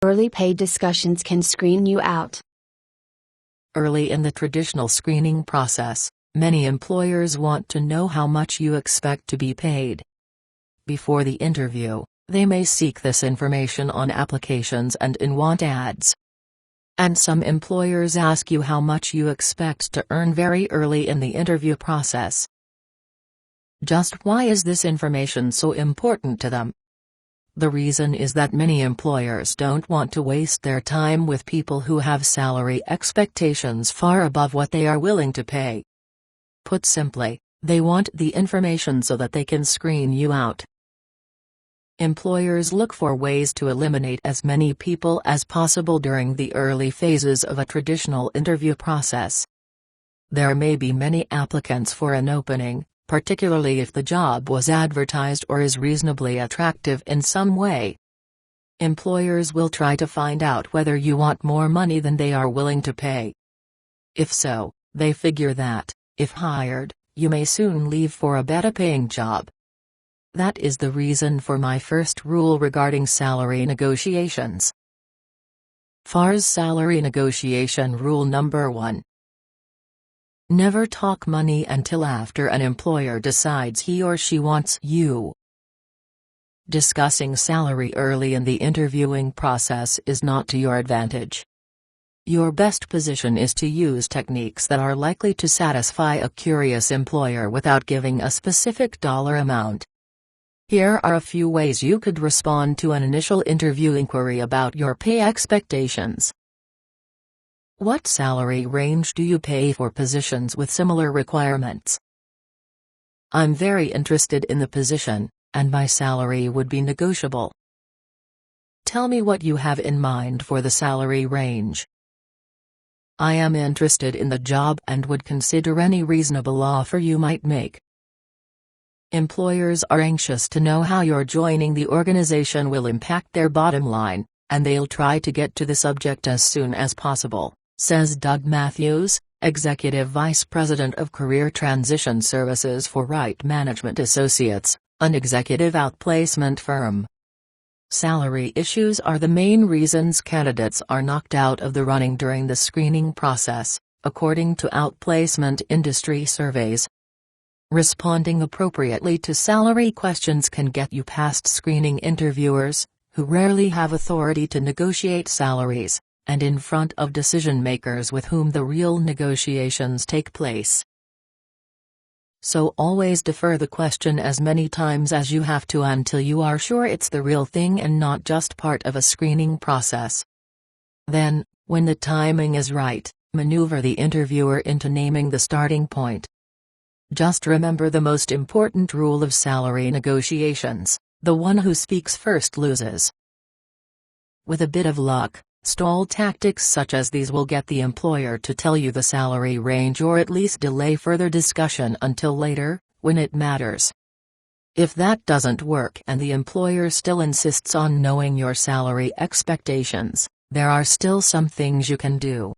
early pay discussions can screen you out. Early in the traditional screening process, many employers want to know how much you expect to be paid. Before the interview, they may seek this information on applications and in want ads. And some employers ask you how much you expect to earn very early in the interview process. Just why is this information so important to them? The reason is that many employers don't want to waste their time with people who have salary expectations far above what they are willing to pay. Put simply, they want the information so that they can screen you out. Employers look for ways to eliminate as many people as possible during the early phases of a traditional interview process. There may be many applicants for an opening, particularly if the job was advertised or is reasonably attractive in some way. Employers will try to find out whether you want more money than they are willing to pay. If so, they figure that, if hired, you may soon leave for a better-paying job. That is the reason for my first rule regarding salary negotiations. FAR's salary negotiation rule number 1. Never talk money until after an employer decides he or she wants you. Discussing salary early in the interviewing process is not to your advantage. Your best position is to use techniques that are likely to satisfy a curious employer without giving a specific dollar amount. Here are a few ways you could respond to an initial interview inquiry about your pay expectations. What salary range do you pay for positions with similar requirements? I'm very interested in the position, and my salary would be negotiable. Tell me what you have in mind for the salary range. I am interested in the job and would consider any reasonable offer you might make. Employers are anxious to know how your joining the organization will impact their bottom line, and they'll try to get to the subject as soon as possible, says Doug Matthews, Executive Vice President of Career Transition Services for Right Management Associates, an executive outplacement firm. Salary issues are the main reasons candidates are knocked out of the running during the screening process, according to outplacement industry surveys. Responding appropriately to salary questions can get you past screening interviewers, who rarely have authority to negotiate salaries, and in front of decision-makers with whom the real negotiations take place. So always defer the question as many times as you have to until you are sure it's the real thing and not just part of a screening process. Then, when the timing is right, maneuver the interviewer into naming the starting point. Just remember the most important rule of salary negotiations: the one who speaks first loses. With a bit of luck, stall tactics such as these will get the employer to tell you the salary range or at least delay further discussion until later, when it matters. If that doesn't work and the employer still insists on knowing your salary expectations, there are still some things you can do.